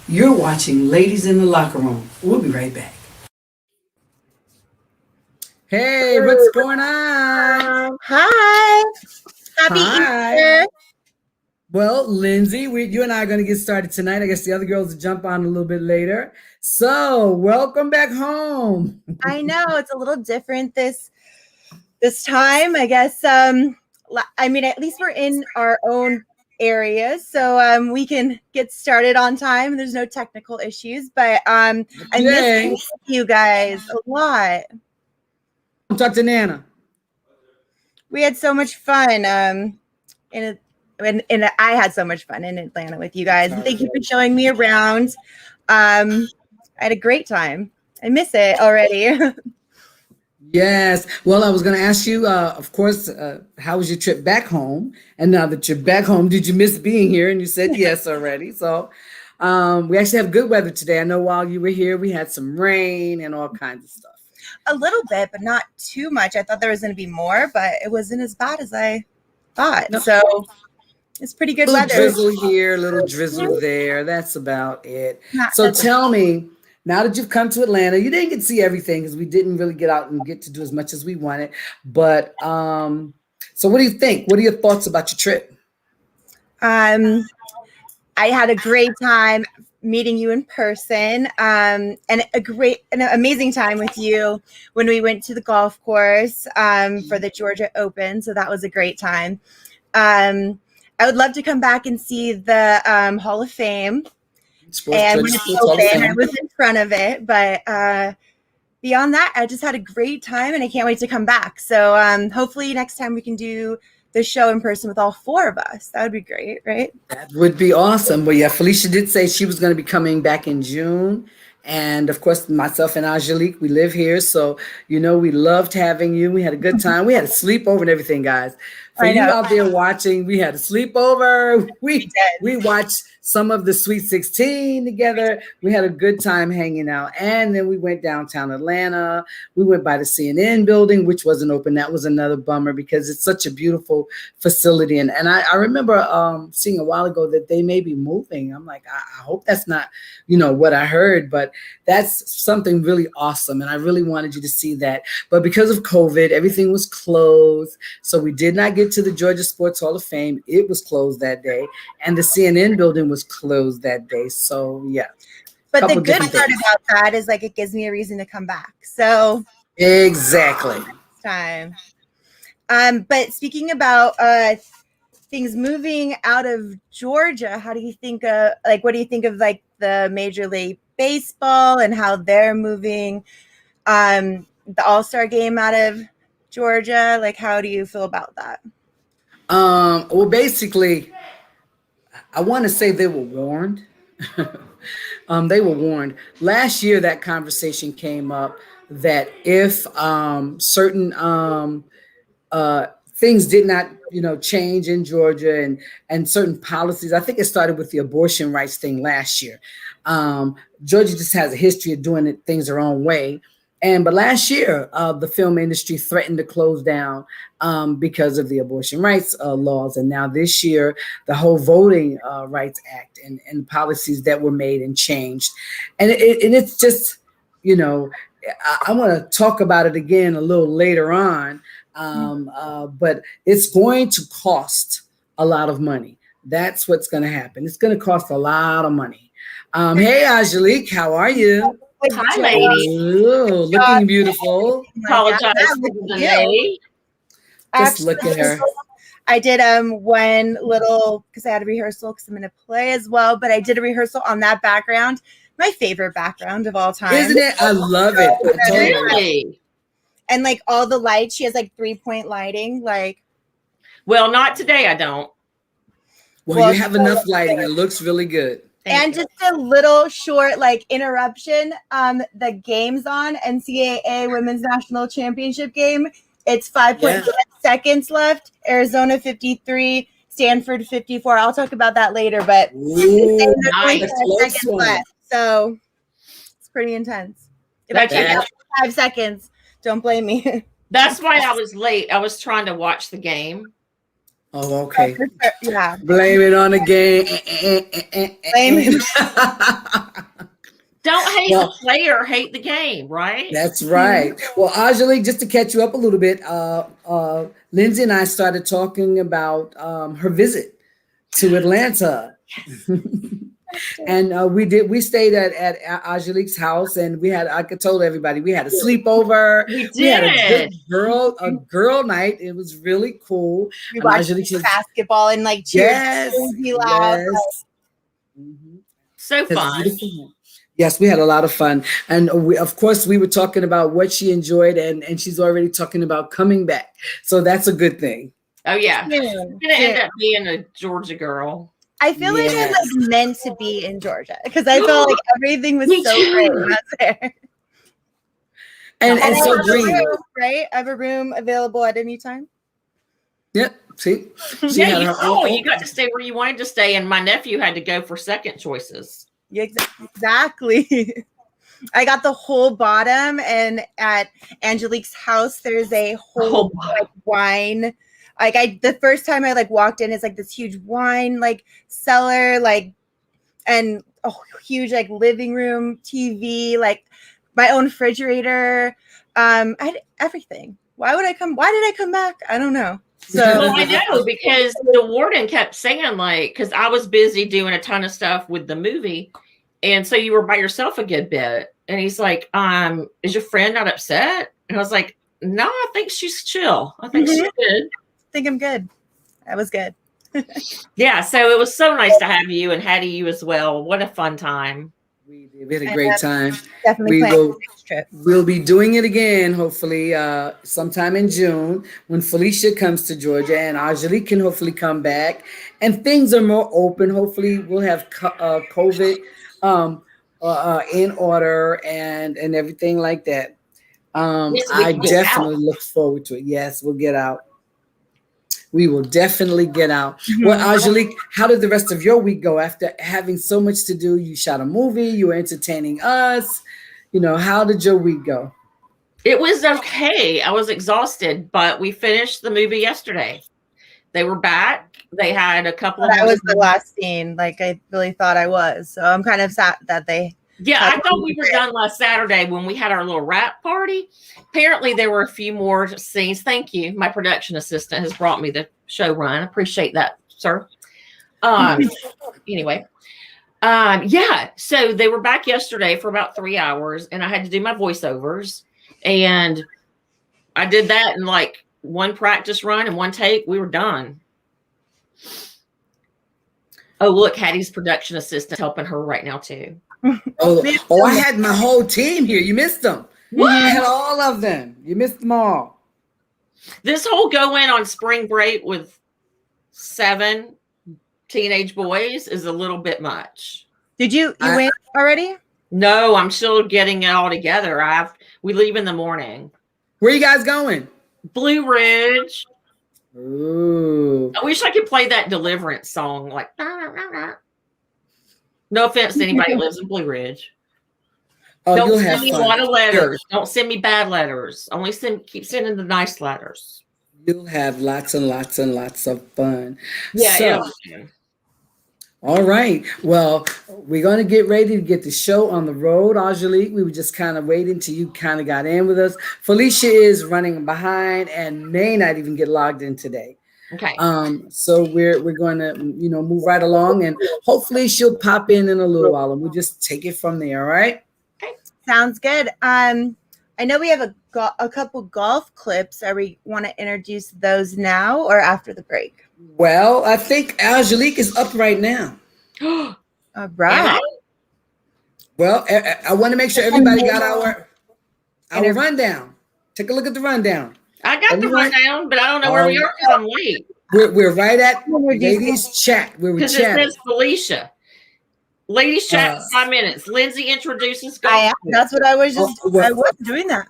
You're watching Ladies in the Locker Room. We'll be right back. Hey, what's going on? Hi. Happy Hi. Easter. Well, Lindsay, you and I are going to get started tonight. I guess the other girls will jump on a little bit later. So, welcome back home. I know it's a little different this time. I guess I mean at least we're in our own areas, so we can get started on time. There's no technical issues, but I miss you guys a lot. Talk to Nana. We had so much fun. And I had so much fun in Atlanta with you guys. Thank you for showing me around. I had a great time. I miss it already. Yes. Well, I was going to ask you, of course, how was your trip back home? And now that you're back home, did you miss being here? And you said yes already. So we actually have good weather today. I know while you were here, we had some rain and all kinds of stuff. A little bit, but not too much. I thought there was going to be more, but it wasn't as bad as I thought. No. So it's pretty good weather. Drizzle here, a little drizzle there. That's about it. So tell me, now that you've come to Atlanta, you didn't get to see everything because we didn't really get out and get to do as much as we wanted. But so what do you think? What are your thoughts about your trip? I had a great time meeting you in person, and an amazing time with you when we went to the golf course for the Georgia Open. So that was a great time. I would love to come back and see the Hall of Fame. And when it's open, I was in front of it, but beyond that, I just had a great time and I can't wait to come back. So hopefully next time we can do the show in person with all four of us. That would be great, right? That would be awesome. Well, yeah, Felicia did say she was going to be coming back in June. And of course, myself and Angelique, we live here. So, we loved having you. We had a good time. We had a sleepover and everything, guys. For you out there watching, we had a sleepover. We watched some of the Sweet 16 together. We had a good time hanging out. And then we went downtown Atlanta. We went by the CNN building, which wasn't open. That was another bummer because it's such a beautiful facility. And I remember seeing a while ago that they may be moving. I'm like, I hope that's not, what I heard. But that's something really awesome. And I really wanted you to see that. But because of COVID, everything was closed. So we did not get to the Georgia Sports Hall of Fame. It was closed that day. And the CNN building was closed that day. So, yeah. But the good part about that is it gives me a reason to come back. So exactly. Time. But speaking about things moving out of Georgia, how do you think what do you think of the Major League Baseball and how they're moving the All-Star game out of Georgia? How do you feel about that? Well, basically, I want to say they were warned. They were warned. Last year, that conversation came up that if certain things did not, change in Georgia and certain policies, I think it started with the abortion rights thing last year. Georgia just has a history of doing things their own way. But last year, the film industry threatened to close down because of the abortion rights laws. And now this year, the whole Voting Rights Act and policies that were made and changed. And it's just, I want to talk about it again a little later on. But it's going to cost a lot of money. That's what's going to happen. It's going to cost a lot of money. Hey, Angelique, how are you? Hi, ladies. Ooh, looking beautiful. Apologize for the delay. Just look at her. I did one little, because I had a rehearsal because I'm going to play as well, but I did a rehearsal on that background. My favorite background of all time. Isn't it? I love it. Really? And all the lights, she has 3-point lighting. Well, not today, I don't. Well, you have enough lighting. It looks really good. And just a little short interruption. The game's on, NCAA Women's National Championship game. It's 5.5 seconds left. Arizona 53, Stanford 54. I'll talk about that later, but nice. 5 seconds left. So it's pretty intense. If I check out 5 seconds, don't blame me. That's why I was late. I was trying to watch the game. Oh, okay. Yeah. Blame it on the game. Blame it. make the player hate the game, right? That's right. Well, Angelique, just to catch you up a little bit, Lindsay and I started talking about her visit to Atlanta. And we stayed at Angelique's house, and I could told everybody we had a sleepover. We had a did. good girl night. It was really cool. We And watched Angelique says, basketball and like cheered. yes, Loud. yes. Mhm. So It's fun. beautiful. Yes, we had a lot of fun. And of course, we were talking about what she enjoyed, and she's already talking about coming back. So that's a good thing. Oh yeah. Yeah. She's gonna end up being a Georgia girl. I feel like I'm Yes. like meant to be in Georgia because I felt like everything was Me so too. great when I was there. And I so have a green. room, right? I have a room available at any time. Yep. See? She Yeah, had her own- you got to stay where you wanted to stay, and my nephew had to go for second choices. Yeah, exactly. I got the whole bottom, and at Angelique's house, there's a whole like wine. Like the first time I like walked in, it's like this huge wine like cellar, like, and a huge like living room TV, like my own refrigerator. I had everything. Why did I come back? I don't know. So Well, I know because the warden kept saying like, because I was busy doing a ton of stuff with the movie, and so you were by yourself a good bit. And he's like, is your friend not upset? And I was like, no, I think she's chill. I think she's good. I think I'm good. That was good. Yeah, so it was so nice to have you and Hattie you as well. What a fun time. We had a great time. Definitely We planning will- the next trip. We'll be doing it again, hopefully, sometime in June when Felicia comes to Georgia and Angelique can hopefully come back and things are more open. Hopefully, we'll have COVID in order and everything like that. Yes, we I can get definitely look forward to it. Yes, we'll get out. We will definitely get out. Well, Angelique, how did the rest of your week go after having so much to do? You shot a movie, you were entertaining us. How did your week go? It was okay. I was exhausted, but we finished the movie yesterday. They were back. They had a couple of. That was the last scene. Like I really thought I was. So I'm kind of sad that they. Yeah, I thought we were done last Saturday when we had our little wrap party. Apparently, there were a few more scenes. Thank you. My production assistant has brought me the show run. Appreciate that, sir. Anyway, yeah. So they were back yesterday for about 3 hours, and I had to do my voiceovers, and I did that in like one practice run and one take. We were done. Oh, look, Hattie's production assistant helping her right now too. I had my whole team here. You missed them. What? I had all of them. You missed them all. This whole going on spring break with 7 teenage boys is a little bit much. Did you win already? No, I'm still getting it all together. We leave in the morning. Where you guys going? Blue Ridge. Ooh. I wish I could play that Deliverance song. Like, no offense to anybody who lives in Blue Ridge. Oh, Don't you'll send have me fun. a lot of letters. Don't send me bad letters. Only keep sending the nice letters. You'll have lots and lots and lots of fun. Yeah. So, all right. Well, we're going to get ready to get the show on the road, Angelique. We were just kind of waiting till you kind of got in with us. Felicia is running behind and may not even get logged in today. Okay. So we're going to, move right along, and hopefully she'll pop in a little while, and we'll just take it from there. All right. Sounds good. I know we have a couple golf clips. Are we want to introduce those now or after the break? Well, I think Angelique is up right now. All right. Well, I want to make sure everybody got our rundown. Take a look at the rundown. I got the rundown, but I don't know where we are because I'm late. We're right at ladies chat. We're Because it says Felicia. Ladies chat 5 minutes. Lindsay introduces golf. That's what I was just. I was doing that.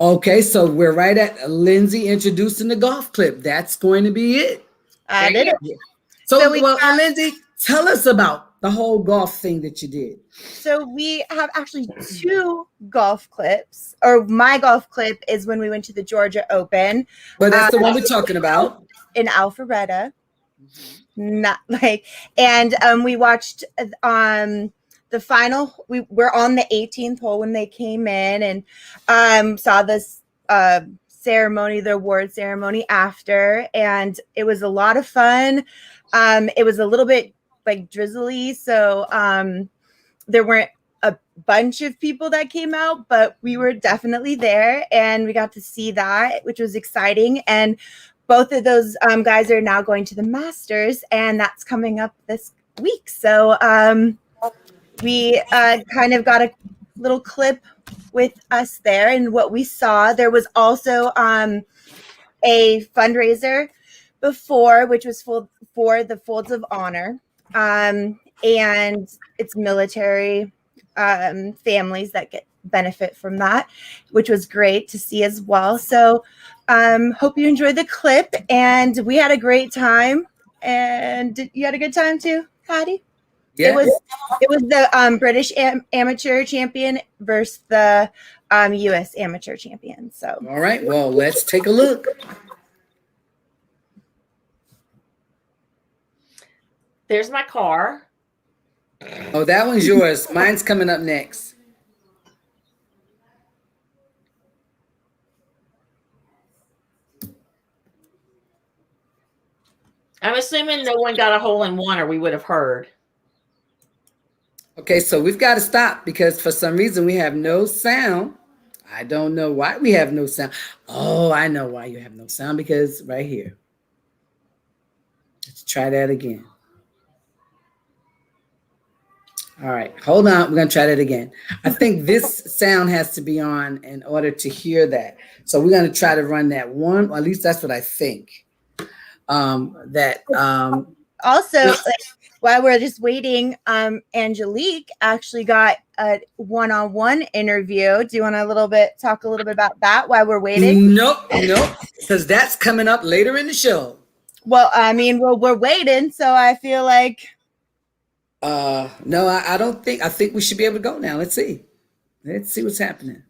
Okay, so we're right at Lindsay introducing the golf clip. That's going to be it. I did it. So Lindsay, tell us about the whole golf thing that you did. So we have actually 2 golf clips, or my golf clip is when we went to the Georgia Open. But that's the one we're talking about. In Alpharetta. Not like, and we watched the the final, we were on the 18th hole when they came in, and saw this ceremony, the award ceremony after, and it was a lot of fun. It was a little bit like drizzly, so there weren't a bunch of people that came out, but we were definitely there, and we got to see that, which was exciting. And both of those guys are now going to the Masters, and that's coming up this week. So we kind of got a little clip with us there and what we saw. There was also a fundraiser before, which was for the Folds of Honor, and it's military families that get benefit from that, which was great to see as well. So hope you enjoyed the clip, and we had a great time. And you had a good time too, Hattie? Yeah. It was the British amateur champion versus the U.S. amateur champion. So All right, well, let's take a look. There's my car. Oh, that one's yours. Mine's coming up next. I'm assuming no one got a hole in one, or we would have heard. Okay, so we've got to stop because for some reason we have no sound. I don't know why we have no sound. Oh, I know why you have no sound, because right here. Let's try that again. All right, hold on. We're going to try that again. I think this sound has to be on in order to hear that. So we're going to try to run that one, or at least that's what I think. Also, like, while we're just waiting, Angelique actually got a one-on-one interview. Do you want to talk a little bit about that while we're waiting? Nope, because that's coming up later in the show. Well, I mean, we're waiting, so I feel like. No, I don't think. I think we should be able to go now. Let's see. Let's see what's happening.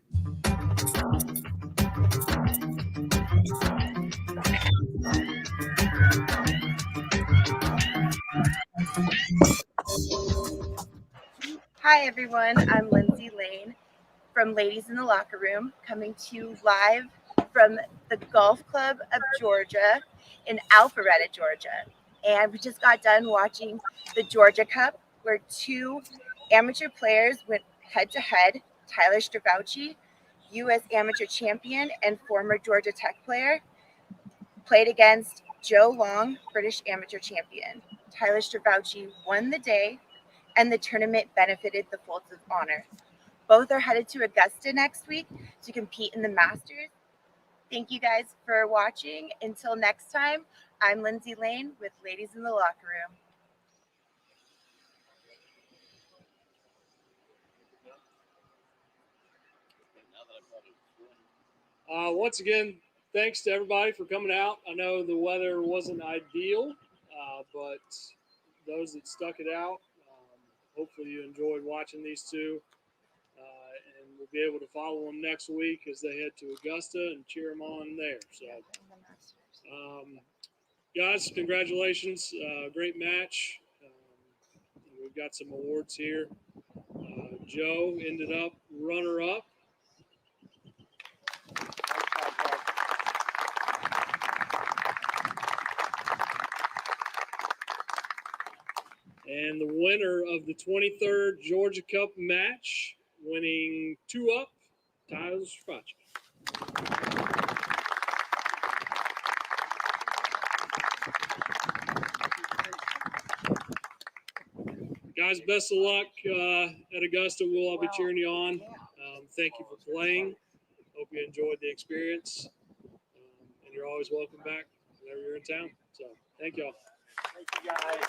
Hi, everyone. I'm Lindsay Lane from Ladies in the Locker Room, coming to you live from the Golf Club of Georgia in Alpharetta, Georgia. And we just got done watching the Georgia Cup, where two amateur players went head-to-head. Tyler Stravouchi, U.S. amateur champion and former Georgia Tech player, played against Joe Long, British amateur champion. Tyler Stravouchi won the day, and the tournament benefited the Folds of Honor. Both are headed to Augusta next week to compete in the Masters. Thank you guys for watching. Until next time, I'm Lindsay Lane with Ladies in the Locker Room. Once again, thanks to everybody for coming out. I know the weather wasn't ideal, but those that stuck it out, hopefully you enjoyed watching these two, and we'll be able to follow them next week as they head to Augusta and cheer them on there. So, guys, congratulations. Great match. We've got some awards here. Joe ended up runner-up. And the winner of the 23rd Georgia Cup match, winning 2-up, Tyler Stravouchi. Guys, best of luck at Augusta. We'll all be cheering you on. Thank you for playing. Hope you enjoyed the experience. And you're always welcome back whenever you're in town. So, thank y'all. Thank you, guys.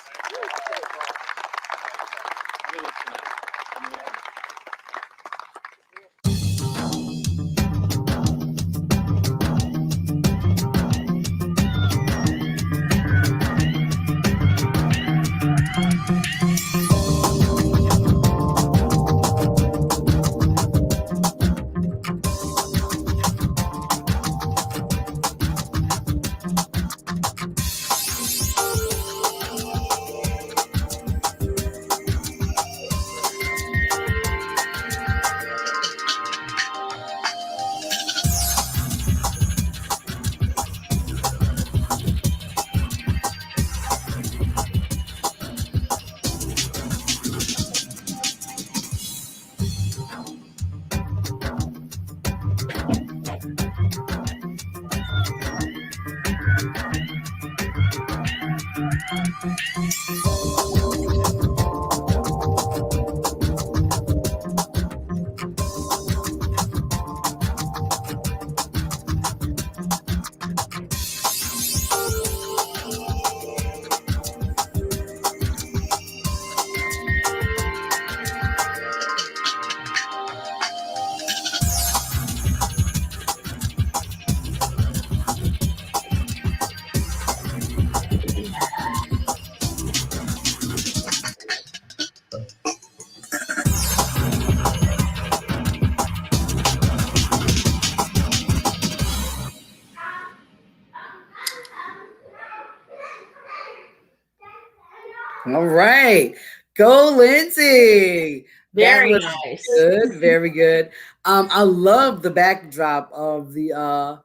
All right. Go, Lindsay. That Very was nice. good. Very good. I love the backdrop of the Club.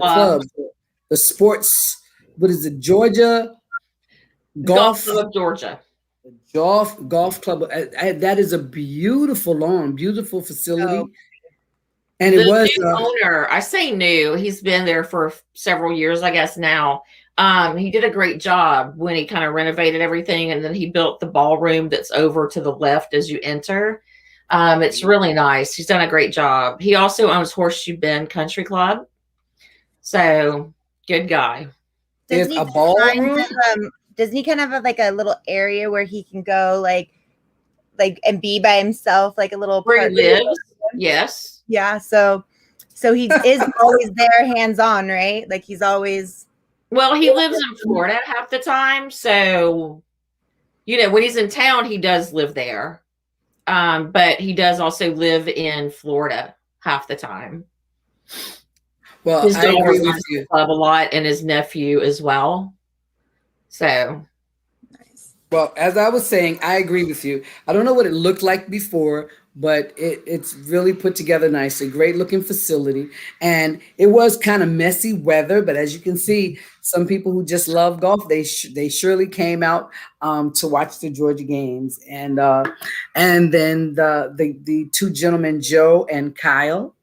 club, the sports. What is it? Georgia Golf Golf Club of Georgia. Golf Club. That is a beautiful lawn, beautiful Oh, facility. And it The was new owner, I say new, he's been there for several years, I guess now. He did a great job when he kind of renovated everything, and then he built the ballroom that's over to the left as you enter. It's really nice. He's done a great job. He also owns Horseshoe Bend Country Club. So good guy. there's doesn't he a kind ballroom. of, doesn't he kind of have like a little area where he can go like and be by himself, like a little Where he part? lives, yes. Yeah, so he is always there, hands on, right? Like he's always. Well, he lives in Florida half the time. So, when he's in town, he does live there. But he does also live in Florida half the time. Well, His I daughter agree with runs the you. club a lot, and his nephew as well. So Nice. Well, as I was saying, I agree with you. I don't know what it looked like before, but it's really put together nicely. Great looking facility. And it was kind of messy weather, but as you can see, some people who just love golf, they surely came out to watch the Georgia games. And then the two gentlemen, Joe and Kyle,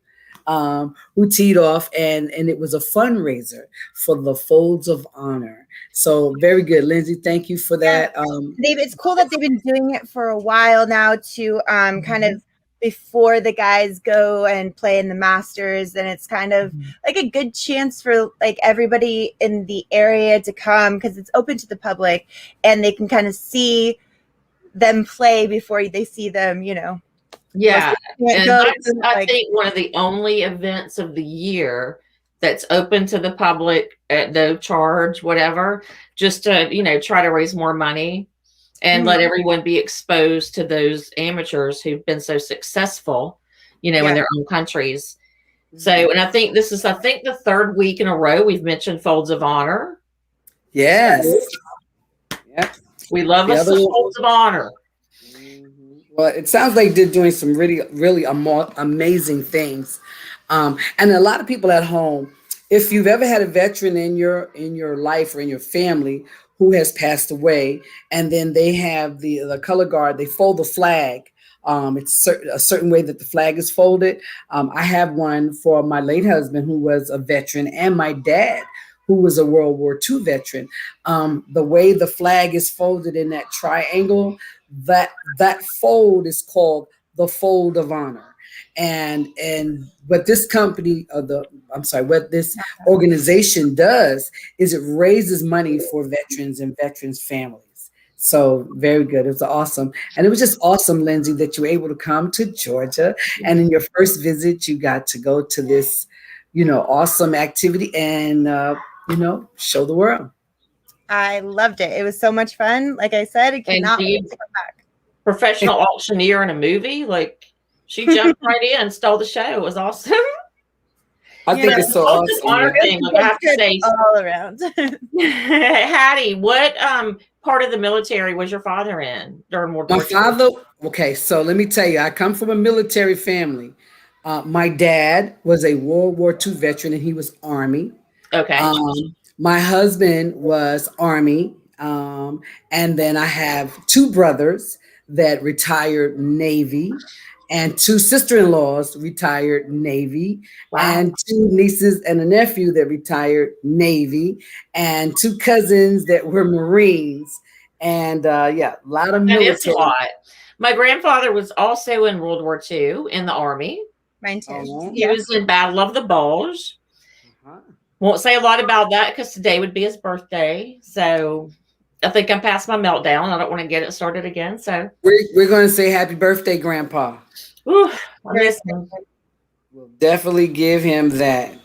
who teed off, and it was a fundraiser for the Folds of Honor. So very good, Lindsay. Thank you for that. It's cool that they've been doing it for a while now to kind of before the guys go and play in the Masters, and it's kind of like a good chance for like everybody in the area to come because it's open to the public and they can kind of see them play before they see them, yeah, and that's, I like, think, one of the only events of the year that's open to the public at no charge, whatever, just to try to raise more money and let everyone be exposed to those amateurs who've been so successful, in their own countries. So, and I think this is, the third week in a row we've mentioned Folds of Honor. Yes. Yep. We love us some Folds of Honor. Well, it sounds like they're doing some really, really amazing things. And a lot of people at home, if you've ever had a veteran in your life or in your family who has passed away, and then they have the color guard, they fold the flag. It's a certain way that the flag is folded. I have one for my late husband who was a veteran, and my dad who was a World War II veteran. The way the flag is folded in that triangle, that fold is called the Fold of Honor. And what this company, what this organization does is it raises money for veterans and veterans' families. So very good. It was awesome. And it was just awesome, Lindsay, that you were able to come to Georgia. And in your first visit, you got to go to this, awesome activity and, show the world. I loved it. It was so much fun. Like I said, it cannot wait to come back. Professional auctioneer in a movie, like she jumped right in, stole the show. It was awesome. I think it's so awesome. Honor thing, I have to say, all around. Hattie, what part of the military was your father in during World War II? My father. Okay, so let me tell you, I come from a military family. My dad was a World War II veteran, and he was Army. Okay. My husband was Army, and then I have two brothers that retired Navy, and two sister-in-laws retired Navy, and two nieces and a nephew that retired Navy, and two cousins that were Marines, and a lot of military. That is a lot. My grandfather was also in World War II in the Army. Mine too. He was in Battle of the Bulge. Won't say a lot about that because today would be his birthday. So I think I'm past my meltdown. I don't want to get it started again. So we're going to say happy birthday, Grandpa. Ooh, I miss him. We'll definitely give him that.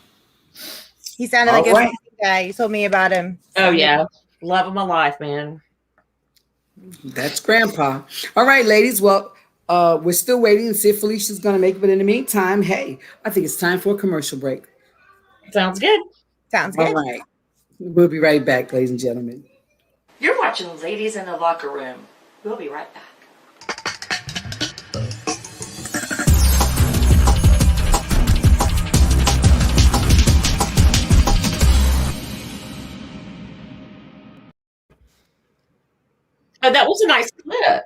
He sounded like a guy. You told me about him. Oh, yeah. Love of my life, man. That's Grandpa. All right, ladies. Well, we're still waiting to see if Felicia's going to make it. But in the meantime, hey, I think it's time for a commercial break. Sounds good. Sounds good. All right. We'll be right back, ladies and gentlemen. You're watching Ladies in the Locker Room. We'll be right back. Oh, that was a nice clip.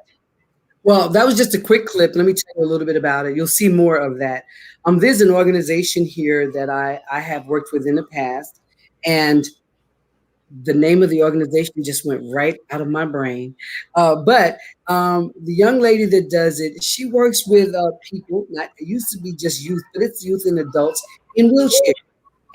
Well, that was just a quick clip. Let me tell you a little bit about it. You'll see more of that. There's an organization here that I have worked with in the past, and the name of the organization just went right out of my brain. But the young lady that does it, she works with people, not it used to be just youth, but it's youth and adults in wheelchairs.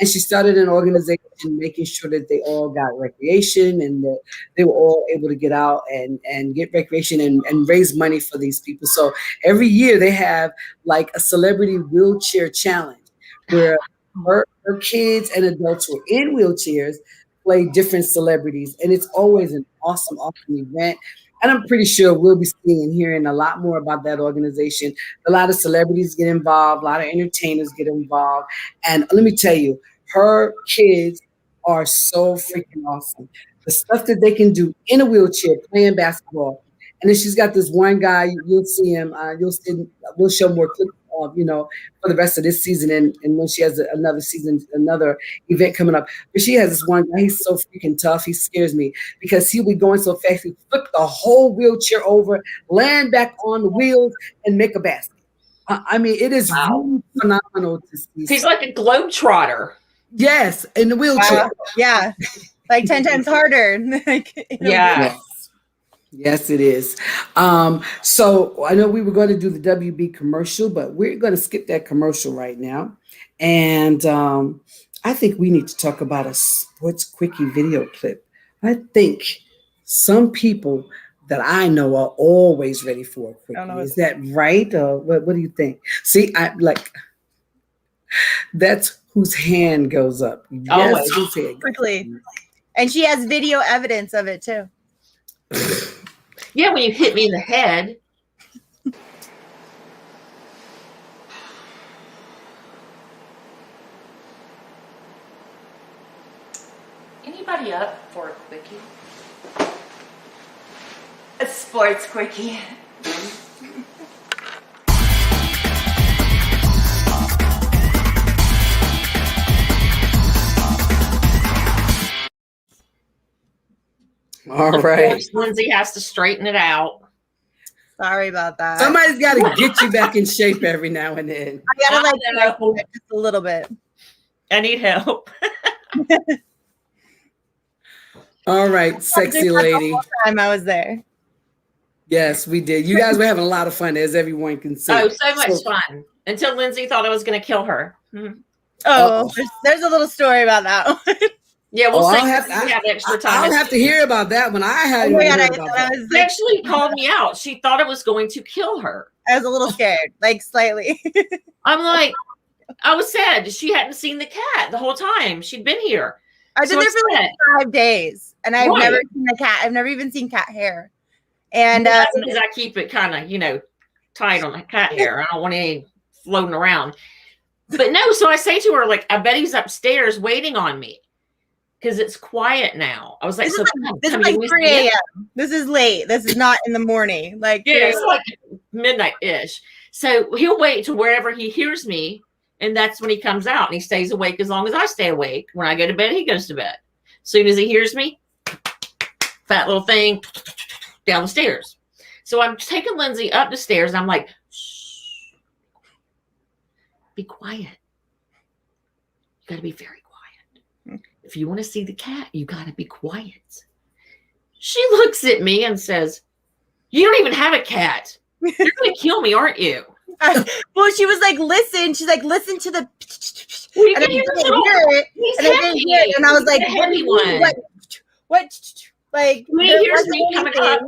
And she started an organization making sure that they all got recreation and that they were all able to get out and get recreation and raise money for these people. So every year they have like a celebrity wheelchair challenge where her kids and adults who are in wheelchairs play different celebrities. And it's always an awesome, awesome event. And I'm pretty sure we'll be seeing and hearing a lot more about that organization. A lot of celebrities get involved, a lot of entertainers get involved. And let me tell you, her kids are so freaking awesome. The stuff that they can do in a wheelchair playing basketball. And then she's got this one guy, you'll see him, we'll show more clips of, for the rest of this season. And when she has another season, another event coming up. But she has this one guy, he's so freaking tough. He scares me because he'll be going so fast. He flip the whole wheelchair over, land back on the wheels, and make a basket. I mean, it is really phenomenal to see. He's like a globetrotter. Yes, in the wheelchair. Yeah, like 10 times harder. Yeah. Yes, it is. So I know we were going to do the WB commercial, but we're going to skip that commercial right now. And I think we need to talk about a sports quickie video clip. I think some people that I know are always ready for a quickie. Is that right? Or what do you think? See, that's whose hand goes up. Yes, whose hand quickly. And she has video evidence of it too. Yeah, when you hit me in the head. Anybody up for a quickie? A sports quickie. All right. Lindsay has to straighten it out. Sorry about that. Somebody's got to get you back in shape every now and then. I gotta just a little bit. I need help. All right, sexy lady. The whole time I was there. Yes, we did. You guys were having a lot of fun, as everyone can see. Oh, so much fun. Until Lindsay thought I was going to kill her. Oh, there's a little story about that one. Yeah, we'll see. I have extra time. I'll have to hear about that one. I hadn't heard about that. She actually called me out. She thought it was going to kill her. I was a little scared, like slightly. I'm like, I was sad. She hadn't seen the cat the whole time. She'd been here. I've been there for like 5 days, and I've never seen the cat. I've never even seen cat hair. And because I keep it kind of, tight on the cat hair. I don't want any floating around. But no, so I say to her, like, I bet he's upstairs waiting on me. Because it's quiet now. I was like, this is like 3 a.m. This is late. This is not in the morning. Like, yeah, it's like midnight-ish. So he'll wait to wherever he hears me, and that's when he comes out. And he stays awake as long as I stay awake. When I go to bed, he goes to bed. As soon as he hears me, fat little thing, down the stairs. So I'm taking Lindsay up the stairs, and I'm like, shh, be quiet. You got to be very quiet. If you want to see the cat, you got to be quiet. She looks at me and says, you don't even have a cat. You're going to kill me, aren't you? Well, she was like, listen. She's like, listen to the. Well, you and I can didn't hear it. And I didn't hear it. And I was like, heavy one. What? Like, when he hears me coming up,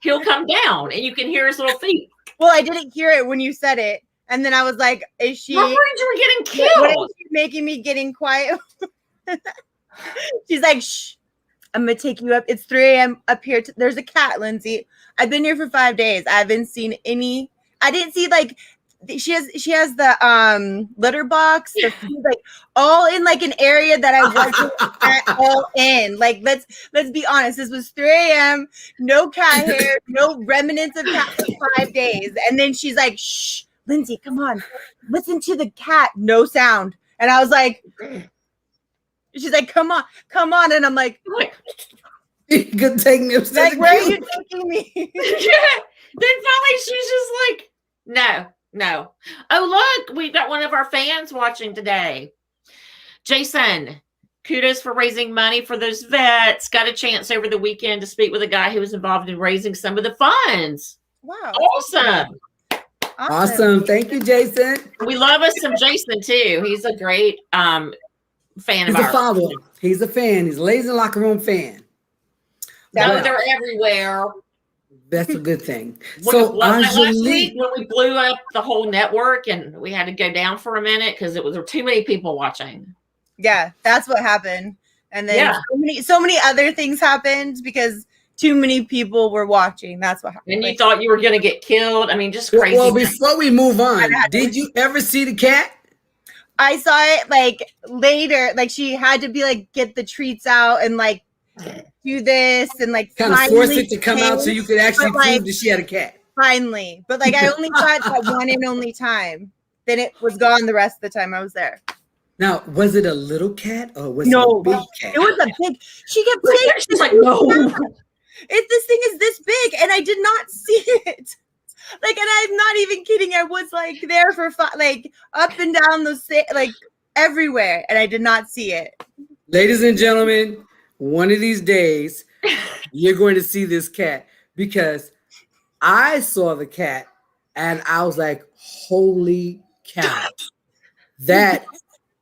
he'll come down and you can hear his little feet. Well, I didn't hear it when you said it. And then I was like, is she. My words were getting killed. What is she making me getting quiet? She's like, shh, I'm gonna take you up. It's 3 a.m. up here. There's a cat, Lindsay. I've been here for 5 days. I haven't seen any. I didn't see like she has the litter box, the food, like all in like an area that I wasn't at all in. Like let's be honest, this was 3 a.m., no cat hair, no remnants of cat for 5 days. And then she's like, shh, Lindsay, come on, listen to the cat, no sound. And I was like, she's like, come on. And I'm like, You could take me upstairs. like, where are you taking me? Yeah. Then finally she's just like, no. Oh, look, we've got one of our fans watching today. Jason, kudos for raising money for those vets. Got a chance over the weekend to speak with a guy who was involved in raising some of the funds. Wow. Awesome. Thank you, Jason. We love us some Jason too. He's a great fan He's of a ours. follower. He's a fan. He's a Ladies in Locker Room fan. No, they're everywhere. That's a good thing. So last week Angelique, when we blew up the whole network and we had to go down for a minute because there were too many people watching. Yeah, that's what happened. And then Yeah. so many other things happened because too many people were watching. That's what happened. And you thought you were going to get killed. I mean, just crazy. well, before we move on, did you ever see the cat? I saw it like later, like she had to be like get the treats out and like do this and like Kind of force finally it to come out so you could actually but, like, prove that she had a cat. finally. But like I only saw it that one and only time. Then it was gone the rest of the time I was there. Now, was it a little cat or was No, it a big cat? It was a big. She kept saying, She's like, no. This thing is this big, and I did not see it. Like, and I'm not even kidding. I was like there for like up and down the like everywhere, and I did not see it. Ladies and gentlemen, one of these days, you're going to see this cat because I saw the cat and I was like, holy cow, that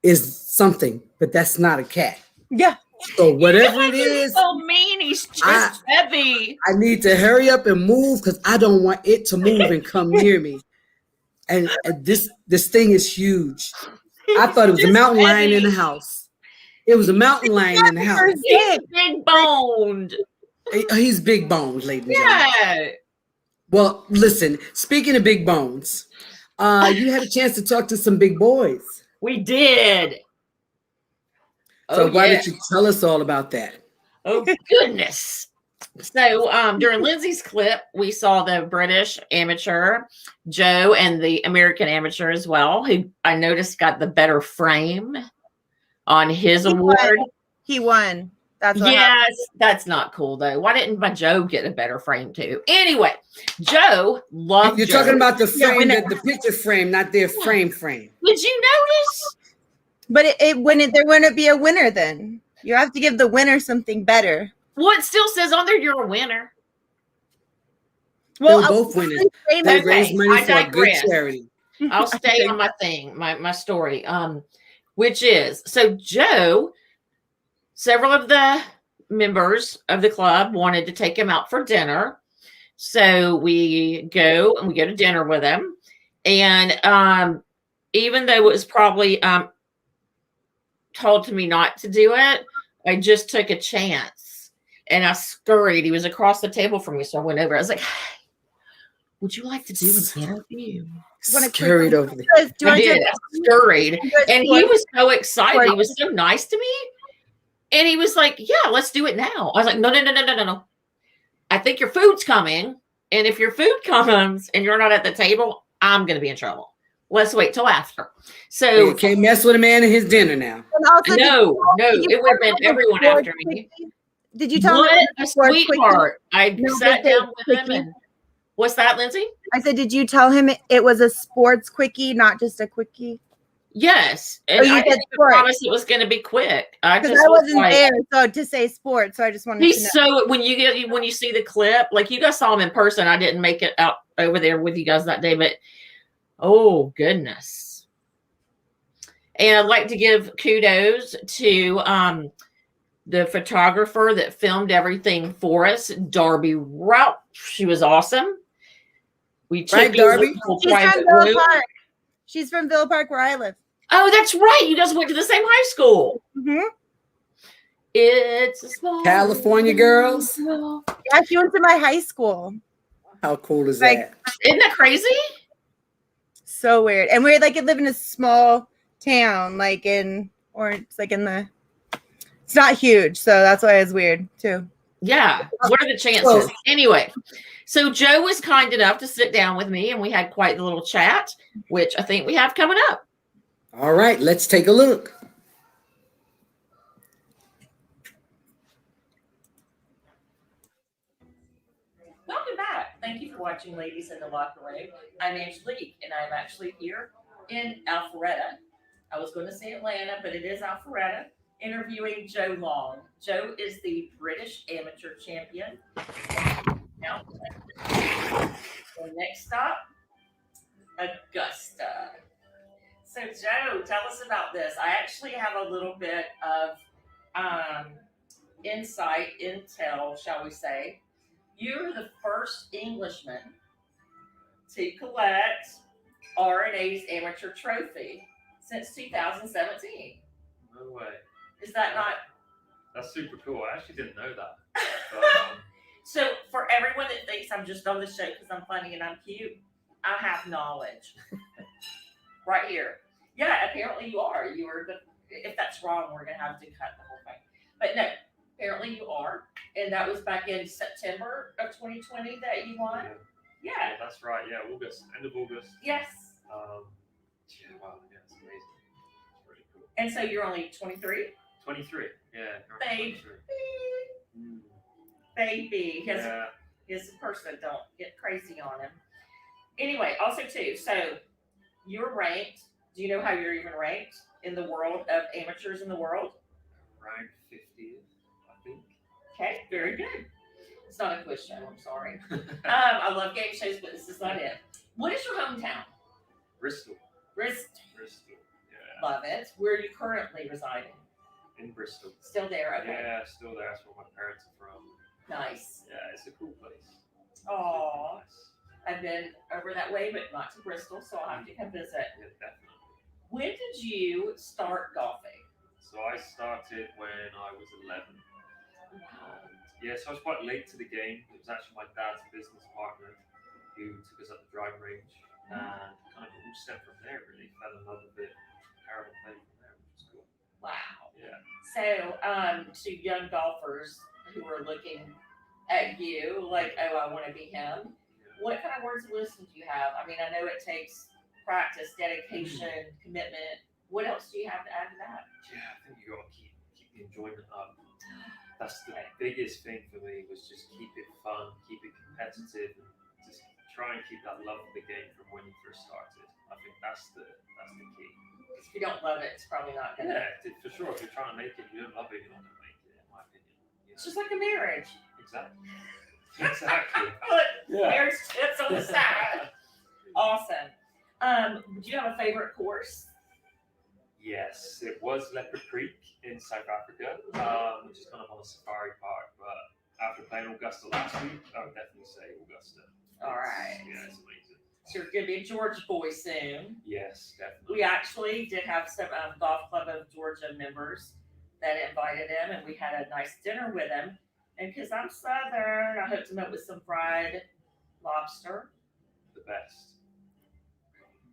is something, but that's not a cat. Yeah. So whatever it is, so mean. He's just heavy. I need to hurry up and move because I don't want it to move and come near me. And this thing is huge. I thought it was a mountain lion in the house. It was a mountain lion in the house. He's big boned. He's big bones, ladies and gentlemen. Yeah. Well, listen, speaking of big bones, you had a chance to talk to some big boys. We did. So why don't you tell us all about that? Oh, goodness. So during Lindsay's clip, we saw the British amateur, Joe, and the American amateur as well, who I noticed got the better frame on his award. He won. That's what yes, happened. that's not cool, though. Why didn't my Joe get a better frame, too? Anyway, Joe loved You're Joe. talking about the frame, the picture frame, not their frame. Did you notice? But there wouldn't be a winner then. You have to give the winner something better. Well, it still says on there you're a winner. They were both winners. They Okay, raised money I for a good digress. charity. I'll stay on my thing, my story. Which is so Joe, several of the members of the club wanted to take him out for dinner. So we go to dinner with him. And even though it was probably told to me not to do it, I just took a chance and I scurried. He was across the table from me, so I went over. I was like, hey, would you like to do an interview? Scurried over there. I did. I scurried. And he was so excited. He was so nice to me. And he was like, yeah, let's do it now. I was like, no. I think your food's coming. And if your food comes and you're not at the table, I'm going to be in trouble. Let's wait till after. So you can't mess with a man and his dinner now. Also, no, it would have been everyone after me. Did you tell him? What a sweetheart. I sat down with him. And what's that, Lindsay? I said, did you tell him it was a sports quickie, not just a quickie? Yes. And I didn't promise it was going to be quick. Because I wasn't there, so to say sports, so I just wanted to know. So when you see the clip, like you guys saw him in person, I didn't make it out over there with you guys that day, but oh goodness. And I'd like to give kudos to the photographer that filmed everything for us, Darby Rout. She was awesome. We took Darby. She's from Villa Park, where I live. Oh, that's right. You guys went to the same high school. Mm-hmm. It's a small California girls. Yeah, she went to my high school. How cool is Like, that? Isn't that crazy? so weird. And we're like live in a small town, like it's like in the. It's not huge, so that's why it's weird too. Yeah. What are the chances? Anyway, so Joe was kind enough to sit down with me and we had quite the little chat, which I think we have coming up. All right, let's take a look. Welcome back. Thank you for watching Ladies in the Locker Room. I'm Angelique, and I'm actually here in Alpharetta. I was going to say Atlanta, but it is Alpharetta, interviewing Joe Long. Joe is the British amateur champion. Now, the next stop, Augusta. So, Joe, tell us about this. I actually have a little bit of intel, shall we say. You're the first Englishman to collect RNA's amateur trophy since 2017. No way. Is that not? That's super cool. I actually didn't know that. But, So for everyone that thinks I'm just on the show because I'm funny and I'm cute, I have knowledge. Right here. Yeah, apparently you are. You are the. If that's wrong, we're gonna have to cut the whole thing. But no, apparently you are, and that was back in September of 2020 that you won. Yeah. that's right. Yeah, August, end of August. Yes. Yeah, wow, yeah, it's amazing. It's really cool. And so you're only 23? 23. Yeah. Babe. 23. Baby. Yeah. His person, don't get crazy on him. Anyway, also too, so you're ranked. Do you know how you're even ranked in the world of amateurs in the world? Around 50th, I think. Okay, very good. It's not a quiz show, I'm sorry. I love game shows, but this is not it. What is your hometown? Bristol. Bristol. Yeah. Love it. Where are you currently residing? In Bristol. Still there, okay. Yeah, still there. That's where my parents are from. Nice. Yeah, it's a cool place. Aww. Nice. I've been over that way, but not to Bristol, so I'll have to come visit. Yeah, definitely. When did you start golfing? So I started when I was 11. Wow. Yeah, so I was quite late to the game. It was actually my dad's business partner who took us up the driving range and kind of all set from there, really. Fell in love with it. Carried on playing from there, which was cool. Wow. Yeah. So, to young golfers who are looking at you, like, oh, I want to be him, what kind of words of wisdom do you have? I mean, I know it takes practice, dedication, commitment. What else do you have to add to that? Yeah, I think you got to keep the enjoyment up. That's the biggest thing for me, was just keep it fun, keep it competitive, and just try and keep that love for the game from when you first started. I think that's the key. If you don't love it, it's probably not gonna. Yeah, for sure. If you're trying to make it, you don't love it, you're not gonna make it, in my opinion. You know? It's just like a marriage. Exactly. Exactly. Marriage tips on the side. Awesome. Do you have a favorite course? Yes, it was Leopard Creek in South Africa, which is kind of on a safari park. But after playing Augusta last week, I would definitely say Augusta. All right. Yeah, it's amazing. So you're going to be a Georgia boy soon. Yes, definitely. We actually did have some golf club of Georgia members that invited him, and we had a nice dinner with him. And because I'm Southern, I hooked him up with some fried lobster. The best.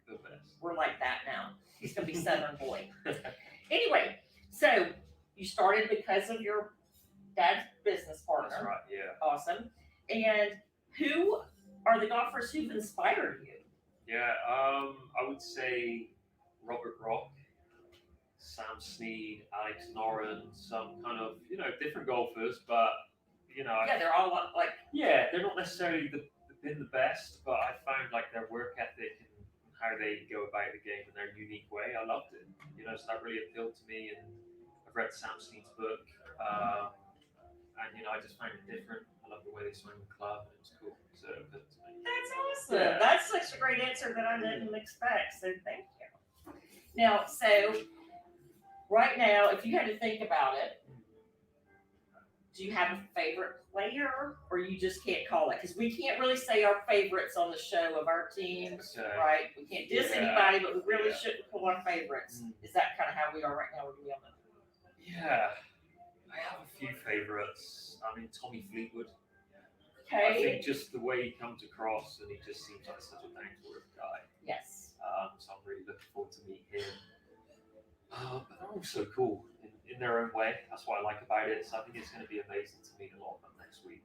The best. We're like that now. He's going to be Southern boy. Anyway, so you started because of your dad's business partner. That's right, yeah. Awesome. And who are the golfers who've inspired you? Yeah, I would say Robert Rock, Sam Snead, Alex Noren, some kind of, different golfers, but, Yeah, they're all like. Yeah, they're not necessarily been the best, but I found like their work ethic and how they go about the game in their unique way. I loved it, so that really appealed to me. And I've read Sam Snead's book, and I just found it different. I love the way they swing the club, and it was cool. So it appealed to me. That's awesome. Yeah. That's such a great answer that I didn't expect. So thank you. Now, so right now, if you had to think about it, do you have a favorite player, or you just can't call it? Because we can't really say our favorites on the show of our teams, Okay. right? We can't diss Yeah. anybody, but we really Yeah. shouldn't pull our favorites. Is that kind of how we are right now? We're going to be on the. Yeah, I have a few favorites. I mean, Tommy Fleetwood. I Okay. think just the way he comes across, and he just seems like such a down-to-earth guy. Yes. all so cool in their own way. That's what I like about it. So I think it's going to be amazing to meet a lot of them next week.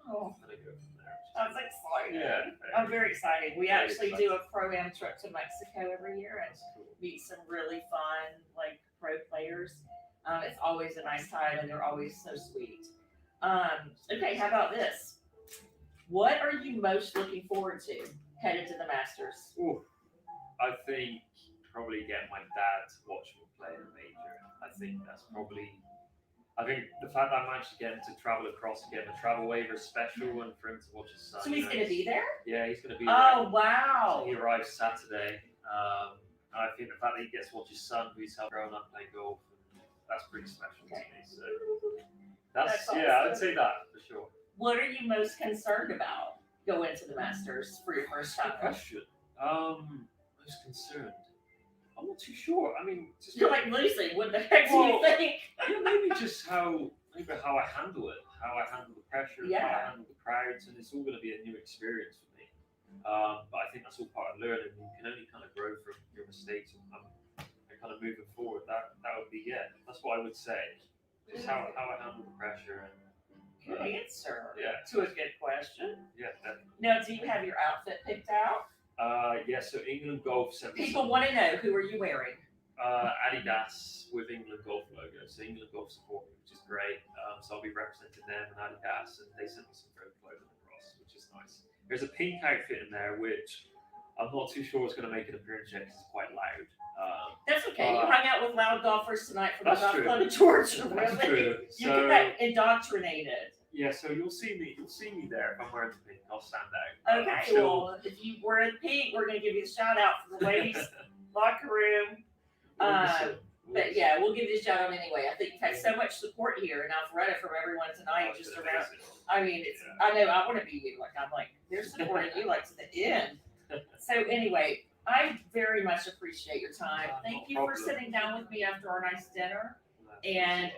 Oh, I'm going to go from there. that's exciting. Yeah. I'm very excited. We Very actually excited. do a pro-am trip to Mexico every year and That's cool. meet some really fun, like, pro players. It's always a nice time, and they're always so sweet. Okay, how about this? What are you most looking forward to headed to the Masters? Ooh, I think probably get my dad to watch me play in a major. I think that's probably. I think the fact that I managed to get him to travel across and get him a travel waiver is special, and for him to watch his son. So he's going to be there? Yeah, he's going to be there. Oh, wow. So he arrives Saturday. And I think the fact that he gets to watch his son, who's helped growing up playing golf, that's pretty special to me. So that's yeah, I'd say that for sure. What are you most concerned about going to the Masters for your first time? Good question. Most concerned. I'm not too sure. I mean, just You're like Lucy. What the heck do you think? yeah, maybe just how I handle it, how I handle the pressure, how I handle the crowds, and it's all going to be a new experience for me. But I think that's all part of learning. You can only kind of grow from your mistakes and kind of moving forward. That would be that's what I would say. Just how I handle the pressure and. Good answer. Yeah. To a good question. Yeah, definitely. Now, do you have your outfit picked out? Yeah, so England Golf sent me People want to know, who are you wearing? Adidas with England Golf logo. So England Golf support me, which is great. So I'll be representing them and Adidas, and they sent me some great clothing across, which is nice. There's a pink outfit in there, which I'm not too sure is going to make an appearance yet because it's quite loud. That's okay. You hung out with loud golfers tonight from the That's golf true. club in Georgia. That's Really? true. You So, get indoctrinated. yeah, so you'll see me there if I'm wearing the pink. I'll stand out. Okay, Still- well, if you were in pink, we're going to give you a shout out for the ladies' locker room. But yeah, we'll give you a shout out anyway. I think you've had so much support here in Alpharetta from everyone tonight, just around. I mean, it's, I know I want to be you. Like, I'm like, they're supporting you like to the end. So anyway, I very much appreciate your time. Thank you for sitting down with me after our nice dinner. And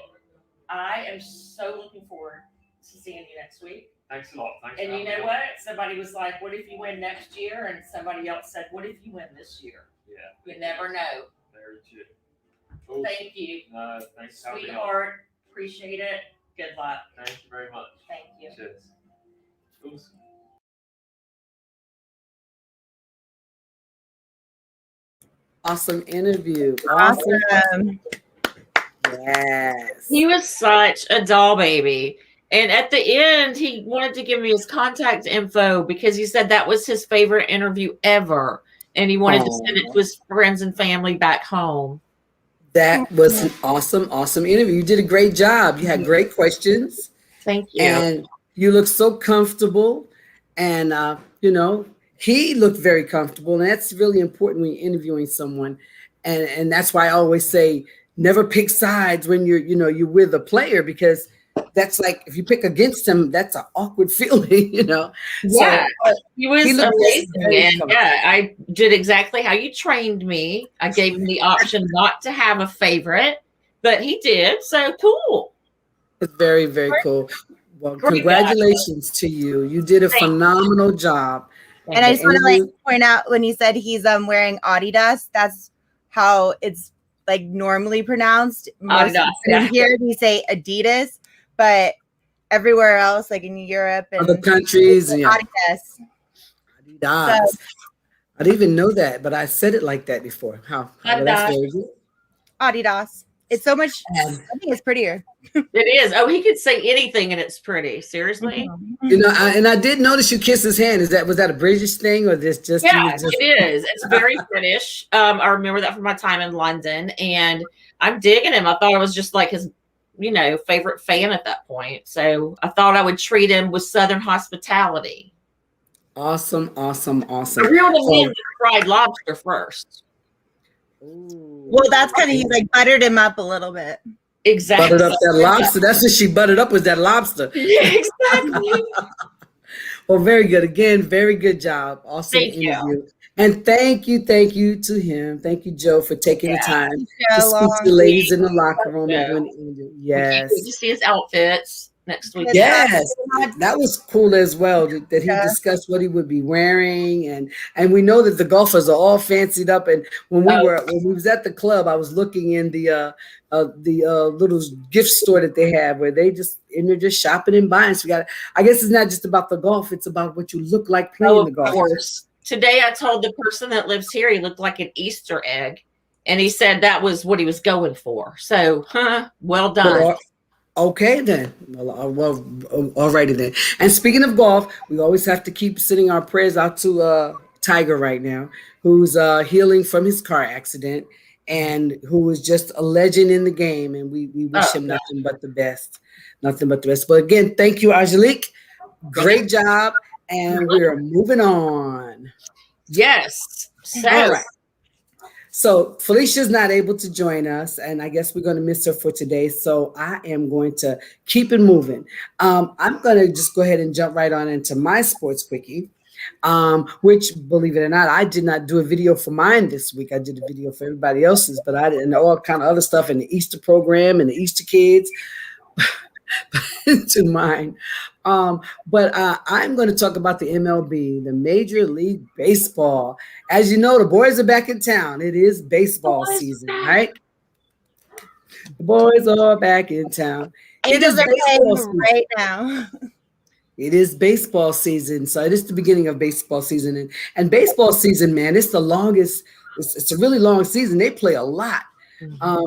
I am so looking forward to seeing you next week. Thanks a lot. Thanks. And for you having know me on. what? Somebody was like, what if you win next year? And somebody else said, what if you win this year? Yeah. You never know. Very true. Cool. Thank you. Thanks for having me on. Sweetheart. Appreciate it. Good luck. Thank you very much. Thank you. Cheers. Awesome. Awesome interview. Awesome. Yes. He was such a doll baby. And at the end, he wanted to give me his contact info because he said that was his favorite interview ever. And he wanted to send it to his friends and family back home. That was an awesome interview. You did a great job. You had great questions. Thank you. And you look so comfortable. And, he looked very comfortable. And that's really important when you're interviewing someone. And that's why I always say, never pick sides when you're with a player, because that's like, if you pick against him, that's an awkward feeling, Yeah, So, he was looked amazing. very And comfortable. yeah, I did exactly how you trained me. I gave him the option not to have a favorite, but he did. So cool. It's very, very cool. Well, Great congratulations to you. You did a Thank you. phenomenal job. And I just want to interview- point out when he said he's wearing Adidas, that's how it's like normally pronounced. Most Adidas, yeah. here we say Adidas, but everywhere else, like in Europe and Other countries, yeah. Adidas. Adidas. I didn't even know that, but I said it like that before. Well, that's Adidas. very good. Adidas. It's so much. And, I think it's prettier. It is. Oh, he could say anything and it's pretty. Seriously? I did notice you kiss his hand. Was that a British thing or this just? Yeah, you just- it is. It's very British. I remember that from my time in London, and I'm digging him. I thought I was just like his, favorite fan at that point. So I thought I would treat him with Southern hospitality. Awesome. I reeled him in with fried lobster first. Well, that's kind of he like buttered him up a little bit. Exactly. Buttered up that lobster. That's what she buttered up, was that lobster. Yeah, exactly. Well, very good. Again, very good job. Awesome Thank you. interview. And thank you to him. Thank you, Joe, for taking the time to So speak to long. the ladies in the locker room. Yeah. and doing the interview. Yes. Yes. You see his outfits. next week. Yes, that was cool as well. That he Yeah. discussed what he would be wearing, and we know that the golfers are all fancied up. And when we was at the club, I was looking in the little gift store that they have where they're just shopping and buying. So I guess it's not just about the golf; it's about what you look like playing the golf. Of course. Today I told the person that lives here he looked like an Easter egg, and he said that was what he was going for. So, well done. Okay then. Well, alrighty then. And speaking of golf, we always have to keep sending our prayers out to Tiger right now, who's healing from his car accident and who is just a legend in the game. And we wish him nothing but the best. Nothing but the best. But again, thank you, Angelique. Great job. And we're moving on. Yes. So, all right. So Felicia's not able to join us, and I guess we're going to miss her for today. So I am going to keep it moving. I'm going to just go ahead and jump right on into my sports quickie, which, believe it or not, I did not do a video for mine this week. I did a video for everybody else's, but I didn't know all kind of other stuff in the Easter program and the Easter kids to mine. But I'm going to talk about the MLB, the Major League Baseball. As you know, the boys are back in town. It is baseball season, right? The boys are back in town. Angels are playing right now. It is baseball season. So it is the beginning of baseball season. And baseball season, man, it's the longest. It's a really long season. They play a lot.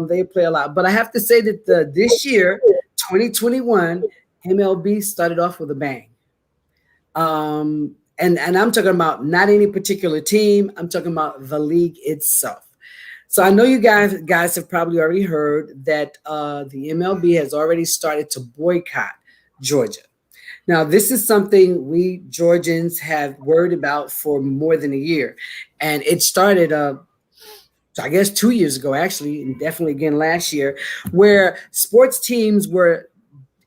They play a lot. But I have to say that this year, 2021, MLB started off with a bang. And I'm talking about not any particular team. I'm talking about the league itself. So I know you guys have probably already heard that the MLB has already started to boycott Georgia. Now, this is something we Georgians have worried about for more than a year. And it started, I guess, 2 years ago, actually, and definitely again last year, where sports teams were,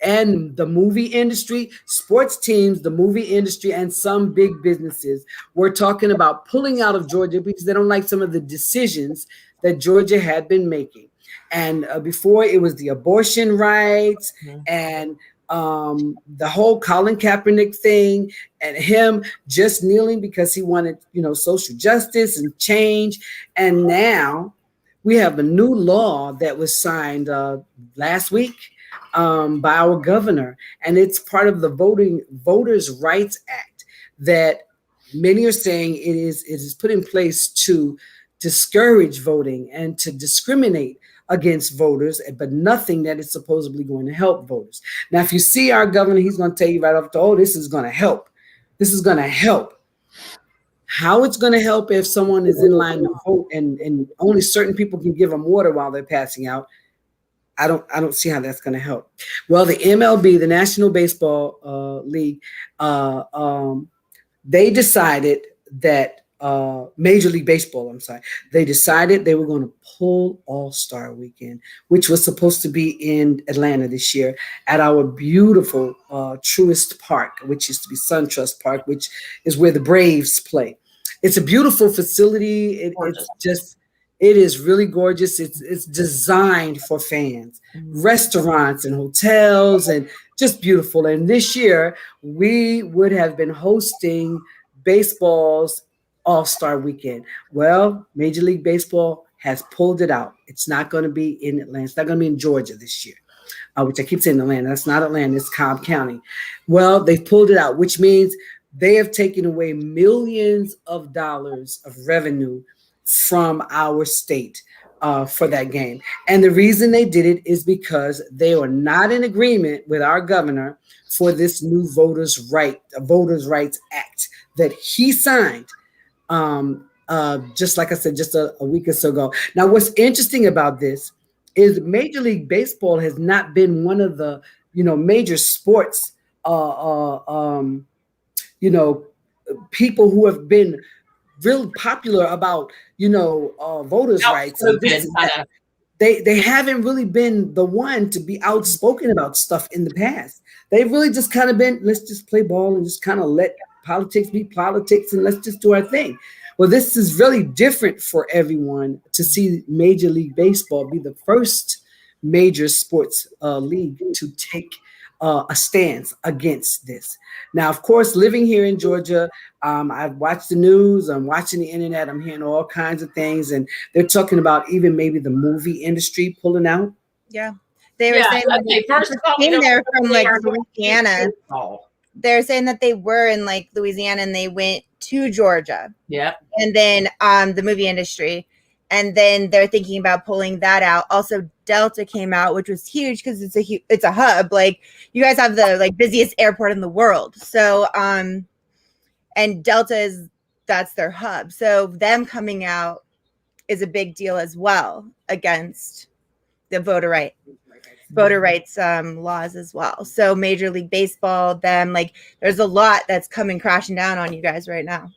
and the movie industry, sports teams, the movie industry, and some big businesses were talking about pulling out of Georgia because they don't like some of the decisions that Georgia had been making. And before, it was the abortion rights and the whole Colin Kaepernick thing, and him just kneeling because he wanted, social justice and change. And now we have a new law that was signed last week by our governor, and it's part of the Voters' Rights Act that many are saying it is put in place to discourage voting and to discriminate against voters, but nothing that is supposedly going to help voters. Now, if you see our governor, he's going to tell you right off this is going to help. This is going to help. How it's going to help if someone is in line to vote and only certain people can give them water while they're passing out, I don't see how that's going to help. Well, the MLB, the National Baseball League, they decided that Major League Baseball, they decided they were going to pull All-Star Weekend, which was supposed to be in Atlanta this year at our beautiful Truist Park, which used to be SunTrust Park, which is where the Braves play. It's a beautiful facility. It is really gorgeous. It's designed for fans, restaurants and hotels, and just beautiful. And this year, we would have been hosting baseball's All-Star Weekend. Well, Major League Baseball has pulled it out. It's not going to be in Atlanta. It's not going to be in Georgia this year, which I keep saying Atlanta. That's not Atlanta. It's Cobb County. Well, they've pulled it out, which means they have taken away millions of dollars of revenue from our state for that game. And the reason they did it is because they are not in agreement with our governor for this new Voters' Rights Act that he signed, just like I said, just a week or so ago. Now, what's interesting about this is Major League Baseball has not been one of the, major sports, people who have been really popular about, voters' rights. They haven't really been the one to be outspoken about stuff in the past. They've really just kind of been, let's just play ball and just kind of let politics be politics and let's just do our thing. Well, this is really different for everyone to see Major League Baseball be the first major sports league to take a stance against this. Now, of course, living here in Georgia, I've watched the news, I'm watching the internet, I'm hearing all kinds of things, and they're talking about even maybe the movie industry pulling out. Yeah. They were saying that okay. First of all, we came don't there from really like are going to do Louisiana. football. They're saying that they were in like Louisiana and they went to Georgia. Yep. And then the movie industry. And then they're thinking about pulling that out. Also, Delta came out, which was huge because it's a hub. Like you guys have the like busiest airport in the world. So and Delta that's their hub. So them coming out is a big deal as well against the voter rights laws as well. So Major League Baseball, them, like there's a lot that's coming crashing down on you guys right now.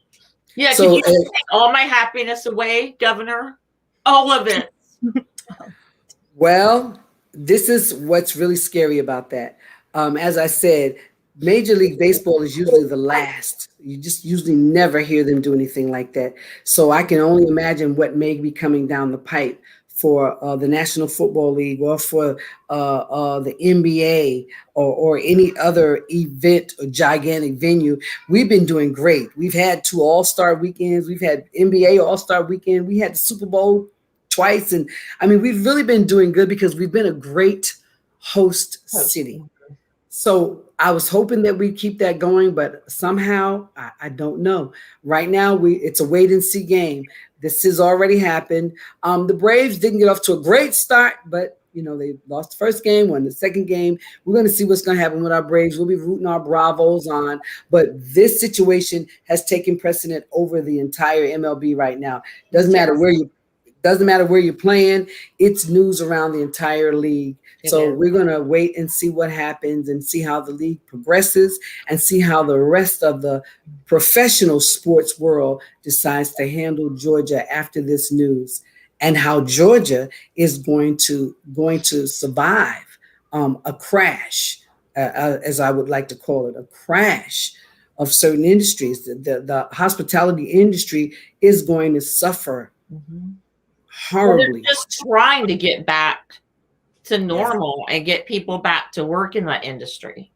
Yeah, So, can you take all my happiness away, Governor? All of it. Well, this is what's really scary about that. As I said, Major League Baseball is usually the last. You just usually never hear them do anything like that. So I can only imagine what may be coming down the pipe for the National Football League or for the NBA or any other event or gigantic venue. We've been doing great. We've had 2 All-Star weekends. We've had NBA All-Star weekend. We had the Super Bowl twice. And I mean, we've really been doing good because we've been a great host city. So I was hoping that we'd keep that going, but somehow I don't know. Right now, it's a wait and see game. This has already happened. The Braves didn't get off to a great start, but they lost the first game, won the second game. We're going to see what's going to happen with our Braves. We'll be rooting our Bravos on, but this situation has taken precedent over the entire MLB right now. Doesn't matter where you're playing. It's news around the entire league. So we're going to wait and see what happens and see how the league progresses and see how the rest of the professional sports world decides to handle Georgia after this news, and how Georgia is going to survive a crash, as I would like to call it, a crash of certain industries. The hospitality industry is going to suffer horribly. Well, they're just trying to get back to normal and get people back to work in that industry.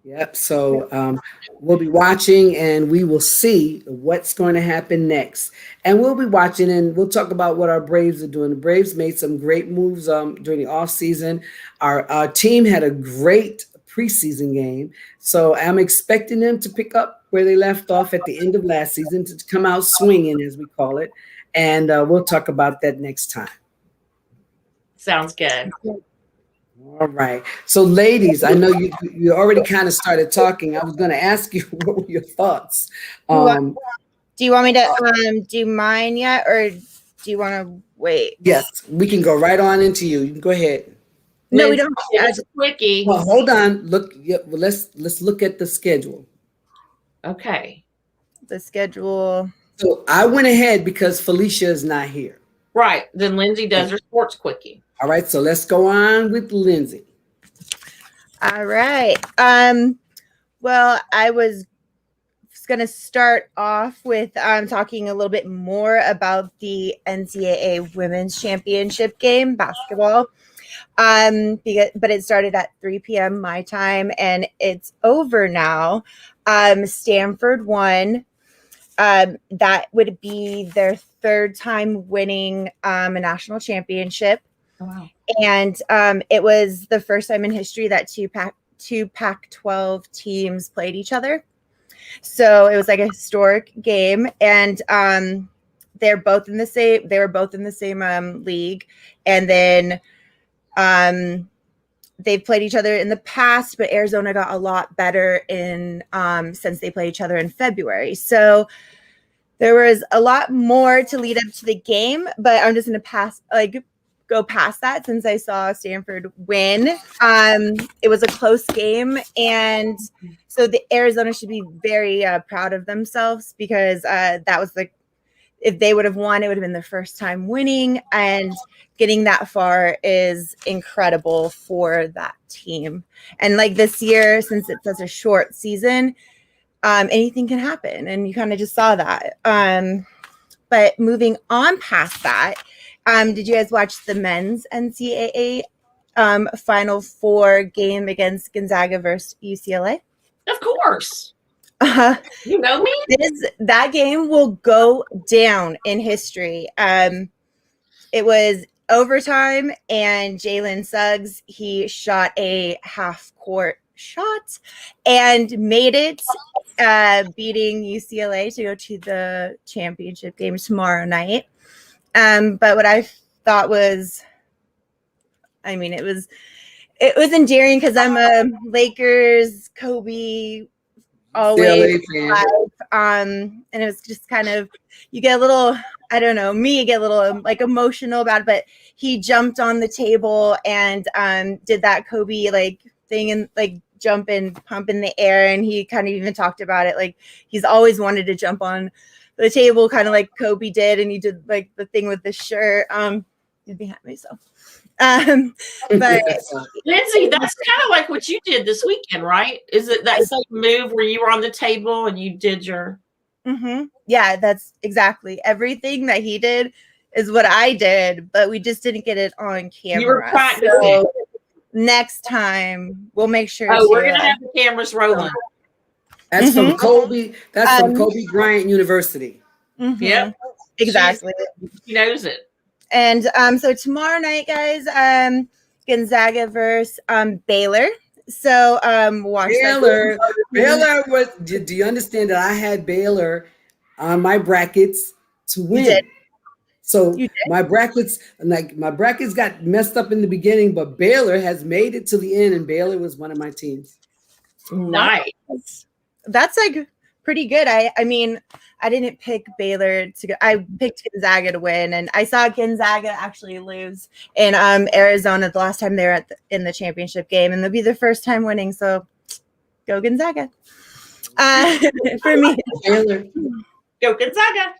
Yep. So we'll be watching and we will see what's going to happen next. And we'll be watching and we'll talk about what our Braves are doing. The Braves made some great moves during the offseason. Our team had a great preseason game. So I'm expecting them to pick up where they left off at the end of last season, to come out swinging, as we call it. And we'll talk about that next time. Sounds good. All right. So, ladies, I know you already kind of started talking. I was going to ask you, what were your thoughts? Do you want me to do mine yet, or do you want to wait? Yes, we can go right on into you. You can go ahead. No, we don't. It's a quickie. Well, hold on. Look. Yeah, well, let's look at the schedule. Okay. The schedule. So I went ahead because Felicia is not here. Right. Then Lindsay does her sports quickie. All right. So let's go on with Lindsay. All right. Well, I was going to start off with talking a little bit more about the NCAA Women's Championship game, basketball. But it started at 3 p.m. my time, and it's over now. Stanford won. That would be their third time winning a national championship. Oh, wow. And it was the first time in history that two Pac-12 teams played each other. So it was like a historic game, and they were both in the same league, and then they've played each other in the past, but Arizona got a lot better since they played each other in February. So there was a lot more to lead up to the game, but I'm just going to go past that since I saw Stanford win. It was a close game, and so the Arizona should be very proud of themselves, because that was if they would have won, it would have been their first time winning, and getting that far is incredible for that team. And like this year, since it's such a short season, anything can happen, and you kind of just saw that. But moving on past that, did you guys watch the men's NCAA Final Four game against Gonzaga versus UCLA. Of course. Uh, You know me. that game will go down in history. It was overtime, and Jalen Suggs, he shot a half-court shot and made it, beating UCLA to go to the championship game tomorrow night. But what I thought was, I mean, it was endearing because I'm a Lakers, Kobe, always live. And it was just kind of, you get a little, I don't know, me get a little like emotional about it, but he jumped on the table and did that Kobe like thing and like jump and pump in the air, and he kind of even talked about it like he's always wanted to jump on the table kind of like Kobe did, and he did like the thing with the shirt behind myself. But Lindsay, that's kind of like what you did this weekend, right? Is it that same move where you were on the table and you did your? Yeah, that's exactly everything that he did is what I did, but we just didn't get it on camera. You were practicing. So next time we'll make sure. Oh, we're gonna have the cameras rolling. That's from Kobe. That's from Kobe Bryant University. Yep, exactly. She knows it. And so tomorrow night, guys, Gonzaga versus Baylor. So watch Baylor. Baylor was. Do you understand that I had Baylor on my brackets to win? So my brackets got messed up in the beginning, but Baylor has made it to the end, and Baylor was one of my teams. Nice. That's like pretty good. I mean, I didn't pick Baylor to go. I picked Gonzaga to win, and I saw Gonzaga actually lose in Arizona the last time they were in the championship game, and they'll be their first time winning. So go Gonzaga. For me, Baylor. Go Gonzaga.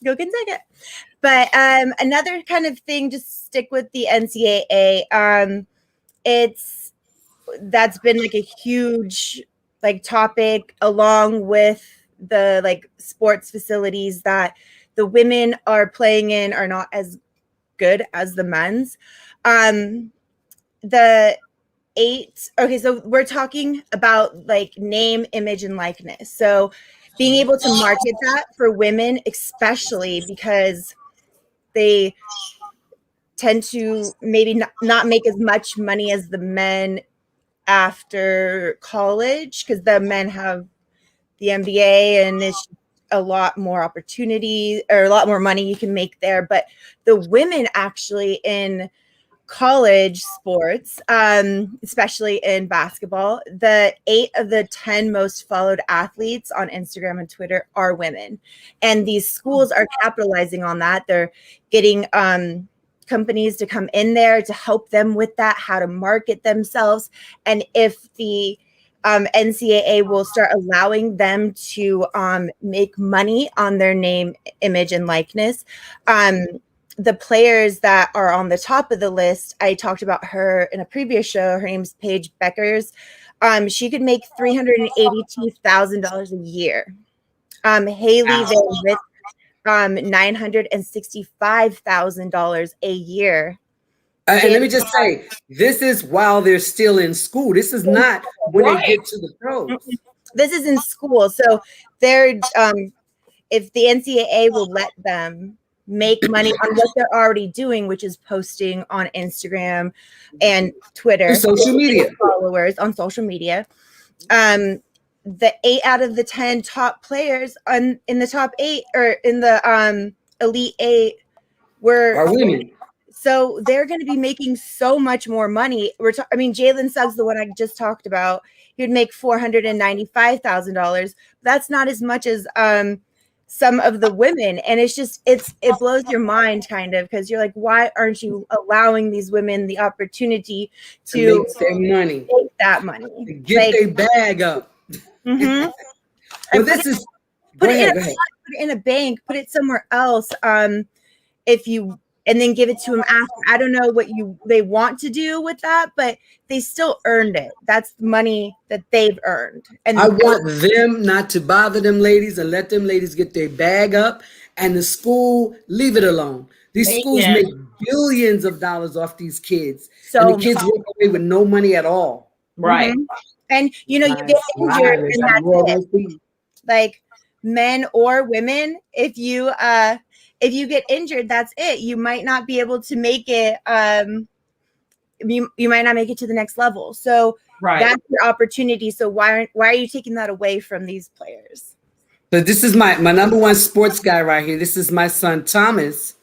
Go Gonzaga. But another kind of thing, just stick with the NCAA. That's been like a huge like topic, along with the like sports facilities that the women are playing in are not as good as the men's. So we're talking about like name, image, and likeness. So being able to market that for women, especially because they tend to maybe not make as much money as the men after college, because the men have the MBA and it's a lot more opportunity or a lot more money you can make there. But the women actually in college sports, especially in basketball, the 8 of the 10 most followed athletes on Instagram and Twitter are women. And these schools are capitalizing on that. They're getting companies to come in there to help them with that, how to market themselves. And if the NCAA will start allowing them to make money on their name, image, and likeness, the players that are on the top of the list, I talked about her in a previous show. Her name's Paige Beckers. She could make $382,000 a year. Haley Van Lith, $965,000 a year. And let me just say, this is while they're still in school. This is not when they get to the pros. This is in school. So they're, if the NCAA will let them make money on what they're already doing, which is posting on Instagram and Twitter, and social media, followers on social media. The 8 out of the 10 top players in the top 8 or in the elite 8 are women. So they're going to be making so much more money. Jalen Suggs, the one I just talked about, he would make $495,000. That's not as much as some of the women. And it's just, it blows your mind kind of, because you're like, why aren't you allowing these women the opportunity to make their money, make that money, to get their bag up? Mm-hmm. Well, this is, put it in a bank, put it somewhere else. If you and then give it to them after. I don't know what they want to do with that, but they still earned it. That's the money that they've earned. And I want them not to bother them ladies and let them ladies get their bag up, and the school leave it alone. These schools make billions of dollars off these kids, and the kids walk away with no money at all. Right. And you know, you get injured, and that's it. Like men or women, if you get injured, that's it. You might not be able to make it. You might not make it to the next level. So that's your opportunity. So why are you taking that away from these players? So this is my number one sports guy right here. This is my son Thomas,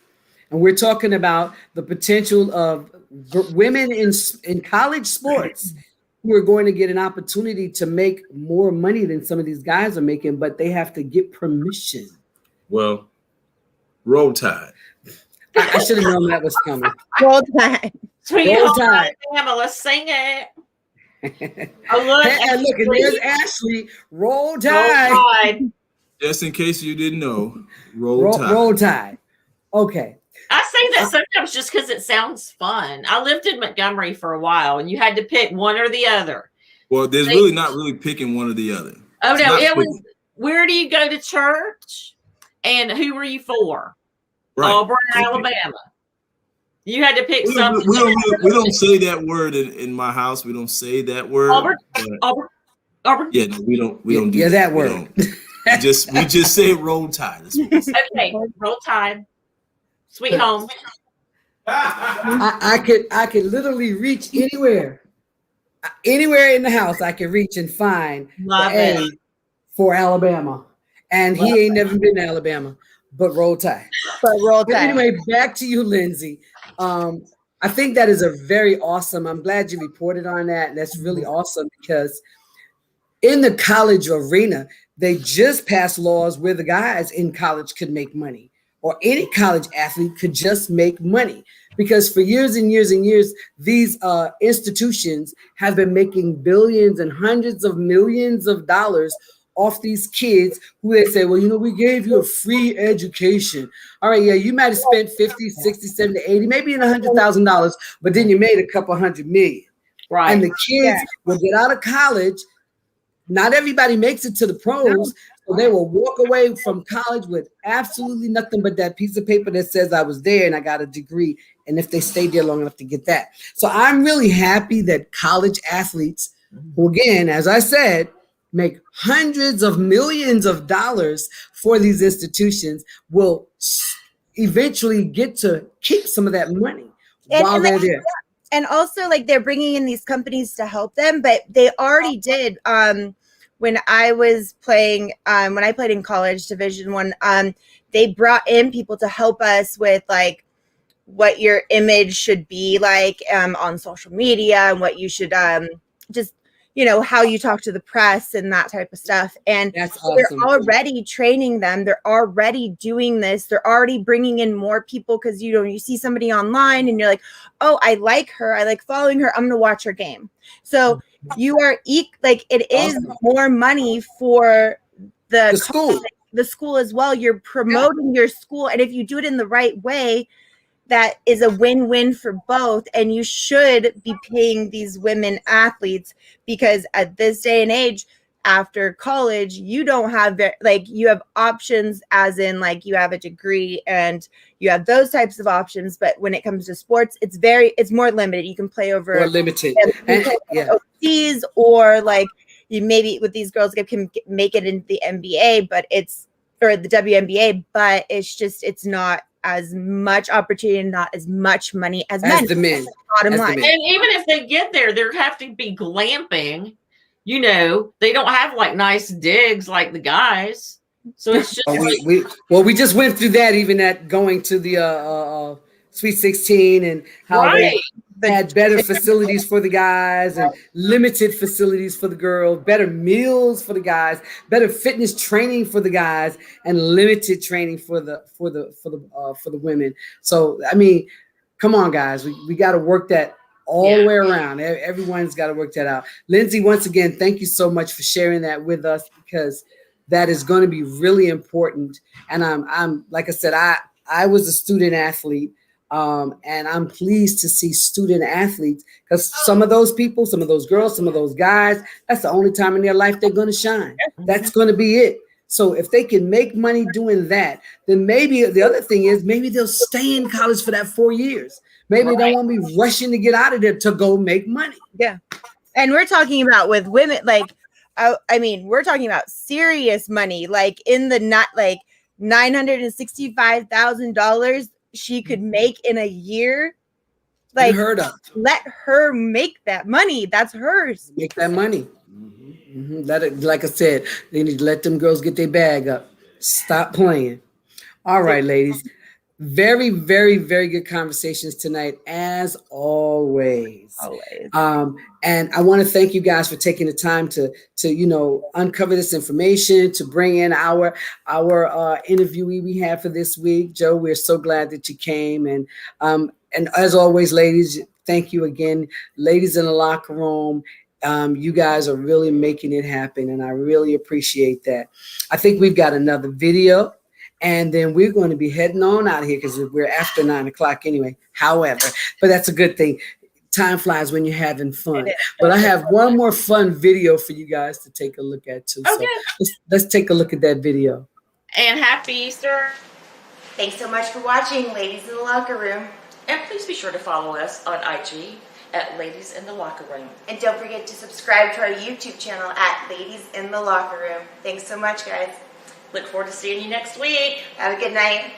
and we're talking about the potential of women in college sports who are going to get an opportunity to make more money than some of these guys are making, but they have to get permission. Well, roll tide. I should have known that was coming. Roll tide. Sweet Roll home tide. Alabama, let's sing it. And look, and there's Ashley. Roll tide. Roll tide. Just in case you didn't know, roll tide. Roll tide. Okay. I say that sometimes just because it sounds fun. I lived in Montgomery for a while, and you had to pick one or the other. Well, there's really not really picking one or the other. Oh, no. It was, where do you go to church? And who were you for? Right. Auburn, Alabama. You had to pick something. We don't say that word in my house. We don't say that word. Auburn. Yeah, no, we don't do that word. We just say roll tide. Okay, roll tide. Sweet home. I could literally reach anywhere in the house. I could reach and find A for Alabama, and he ain't never been to Alabama. But roll tide. But anyway, back to you, Lindsay. I think that is a very awesome. I'm glad you reported on that. That's really awesome because in the college arena, they just passed laws where the guys in college could make money, or any college athlete could just make money. Because for years and years and years, these institutions have been making billions and hundreds of millions of dollars off these kids who they say, well, you know, we gave you a free education. All right, yeah, you might have spent 50, 60, 70, 80, maybe in $100,000, but then you made a couple $100 million. Right. And the kids will get out of college. Not everybody makes it to the pros. So they will walk away from college with absolutely nothing but that piece of paper that says I was there and I got a degree. And if they stayed there long enough to get that. So I'm really happy that college athletes, who again, as I said, make hundreds of millions of dollars for these institutions, will eventually get to keep some of that money while they're there. And also, like, they're bringing in these companies to help them, but they already did. When I was playing, when I played in college, Division I, they brought in people to help us with like what your image should be like on social media and what you should just, you know, how you talk to the press and that type of stuff. And that's awesome. They're already training them. They're already doing this. They're already bringing in more people because, you know, you see somebody online and you're like, oh, I like her. I like following her. I'm going to watch her game. So you are like, it is more money for the school as well. You're promoting your school. And if you do it in the right way, that is a win-win for both. And you should be paying these women athletes because at this day and age, after college, you don't have like, you have options as in like you have a degree and you have those types of options. But when it comes to sports, it's more limited. You can play over or limited overseas, or like you maybe with these girls can make it in the NBA, or the WNBA, but it's not as much opportunity and not as much money as men. The men. Bottom line. And even if they get there, there have to be glamping. You know, they don't have like nice digs like the guys. So it's just we just went through that even at going to the Sweet 16 and how they had better facilities for the guys and limited facilities for the girls, better meals for the guys, better fitness training for the guys, and limited training for the women. So I mean, come on, guys, we got to work that all the way around. Everyone's got to work that out. Lindsay, once again, thank you so much for sharing that with us, because that is going to be really important. And I'm like I said, I was a student athlete. And I'm pleased to see student athletes, because some of those people, some of those girls, some of those guys, that's the only time in their life they're going to shine. That's going to be it. So if they can make money doing that, then maybe the other thing is maybe they'll stay in college for that 4 years. Maybe they don't want to be rushing to get out of there to go make money. Yeah. And we're talking about with women, like, I mean, we're talking about serious money, like in the not like $965,000 she could make in a year. Like, Unheard of. let her make that money. That's hers. Make that money. Let it, like I said, they need to let them girls get their bag up. Stop playing. All right, ladies. Very, very, very good conversations tonight, as always. And I want to thank you guys for taking the time to uncover this information, to bring in our interviewee we had for this week. Joe, we're so glad that you came. And as always, ladies, thank you again. Ladies in the locker room, you guys are really making it happen, and I really appreciate that. I think we've got another video. And then we're going to be heading on out of here because we're after 9 o'clock anyway. However, but that's a good thing. Time flies when you're having fun. But I have one more fun video for you guys to take a look at too. Okay. So let's take a look at that video. And happy Easter. Thanks so much for watching, Ladies in the Locker Room. And please be sure to follow us on IG at Ladies in the Locker Room. And don't forget to subscribe to our YouTube channel at Ladies in the Locker Room. Thanks so much, guys. Look forward to seeing you next week. Have a good night.